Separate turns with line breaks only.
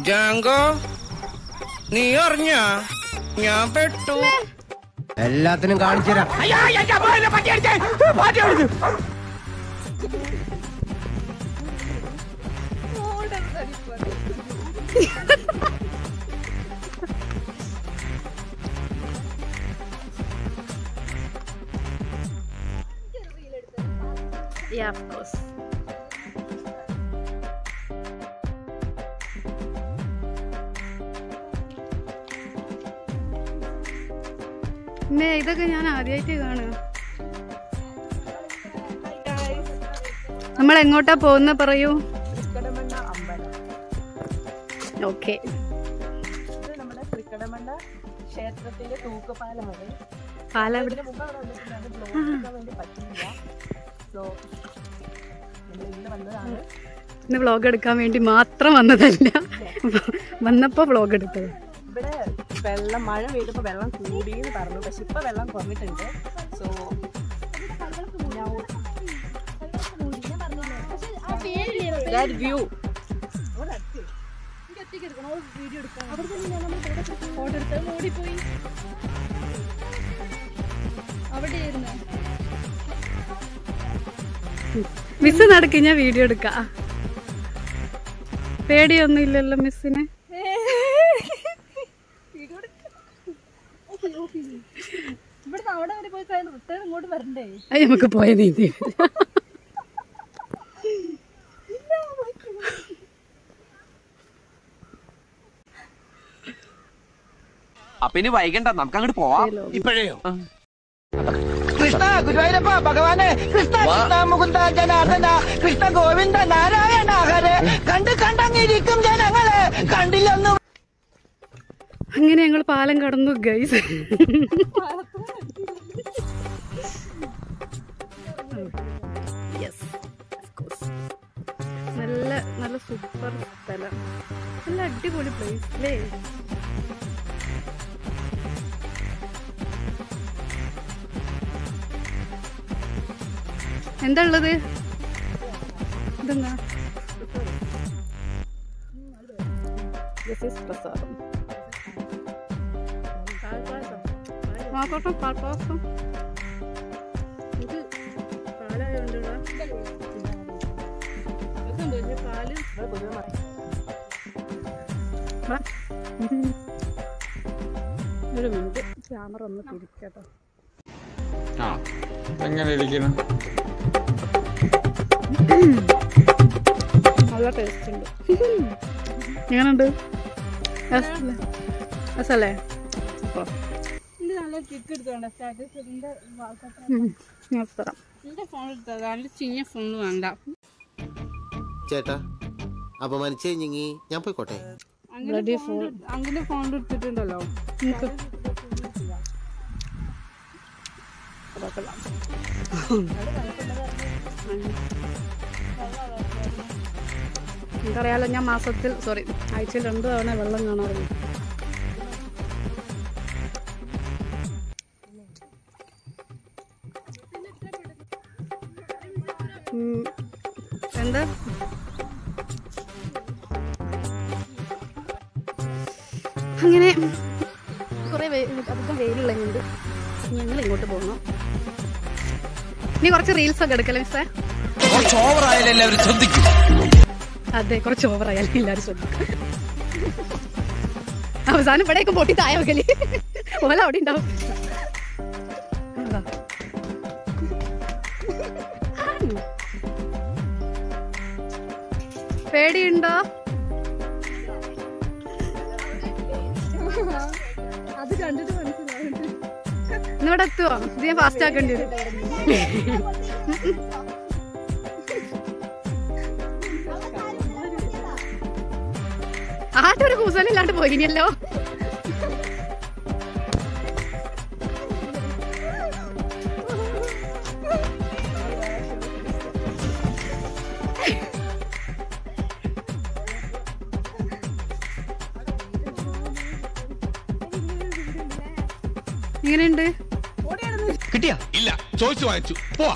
ജാങ്കോ നീ അറിഞ്ഞ ഞാൻ പെട്ടു.
എല്ലാത്തിനും കാണിച്ചു തരാം.
Yeah, of course. ഇതൊക്കെ ഞാൻ ആദ്യമായിട്ട് കാണുക. നമ്മൾ എങ്ങോട്ടാ പോകുന്ന പറയൂ. ഓക്കെ,
നമ്മുടെ തൃക്കടമണ്ണ ക്ഷേത്രത്തിന്റെ തൂക്കുപാലമാണ്.
പാലം ഇന്ന് വ്ളോഗ് എടുക്കാൻ വേണ്ടി മാത്രം വന്നതല്ല, വന്നപ്പോ വ്ളോഗ് എടുത്തത്.
ഇവിടെ വെള്ളം മഴ പെയ്തപ്പോ വെള്ളം കൂടിയെന്ന് പറഞ്ഞു, പക്ഷെ ഇപ്പൊ വെള്ളം കുറഞ്ഞിട്ടുണ്ട്. സോ that view
മിസ് നടക്ക്, ഞാൻ വീഡിയോ എടുക്കാം. പേടിയൊന്നും ഇല്ലല്ലോ മിസ്സിന്? അത് നമുക്ക് പോയ നീതി.
അപ്പൊ ഇനി വൈകണ്ട, നമുക്ക് അങ്ങോട്ട് പോവാം.
ഇപ്പോഴേയോ?
കൃഷ്ണ ഗുരുവായൂരപ്പ ഭഗവാനെ, കൃഷ്ണ കൃഷ്ണ മുകുന്ദ ജനാർദ്ദന, കൃഷ്ണ ഗോവിന്ദ നാരായണ ഹരേ, കണ്ടങ്ങിരിക്കും ജനങ്ങളെ കണ്ടില്ലെന്നും.
അങ്ങനെ ഞങ്ങൾ പാലം കടന്നു ഗൈസ്. നല്ല നല്ല സൂപ്പർ സ്ഥലം, നല്ല അടിപൊളി പ്ലേസ് അല്ലേ? എന്താ ഉള്ളത്? ഇതെന്താ? നോക്കട്ടെ, പാൽപ്പാസം. ഇത് പാലായോണ്ടുള്ള പാല്. ഒരു മിനിറ്റ്, ക്യാമറ ഒന്ന് തിരിക്കട്ടോ.
എങ്ങനെ ഇരിക്കണം?
നല്ല ടേസ്റ്റ് ഉണ്ട്. എങ്ങനെയുണ്ട്? രസല്ലേ?
ചേട്ടാ അപമാനിച്ചു കഴിഞ്ഞെങ്കി ഞാൻ പോയിക്കോട്ടെ.
അങ്ങനെ ഫോൺ എടുത്തിട്ടുണ്ടല്ലോ. എനിക്കറിയാലോ, ഞാൻ മാസത്തിൽ ആഴ്ചയിൽ 2 തവണ വെള്ളം കാണാറുണ്ട്. എന്താ അങ്ങനെ കുറെ അധികം വെയിലുള്ളതുകൊണ്ട് ഞങ്ങൾ ഇങ്ങോട്ട് പോകുന്നു. ഇനി കുറച്ച് റീൽസ് ഒക്കെ എടുക്കല്ലേ മിസ്സേ? അതെ, കുറച്ച് ഓവറായാലും എല്ലാവരും ശ്രദ്ധിക്കും. അവസാനം ഇവിടെയൊക്കെ പൊട്ടി താഴെ വെക്കല്, ഓല അവിടെ ഉണ്ടാവും. പേടിയുണ്ടോ? അത് കണ്ടിട്ട് മനസ്സിലാവുന്നുണ്ട്. ഇന്നിവിടെ എത്തുവോ? ഇത് ഞാൻ ഫാസ്റ്റ് ആക്കേണ്ടി വരും. ആട്ടൊരു കൂസലില്ലാണ്ട് പോയിനല്ലോ. എങ്ങനെയുണ്ട്?
കിട്ടിയാ? ഇല്ല, ചോദിച്ചു വാങ്ങിച്ചു. പോവാ.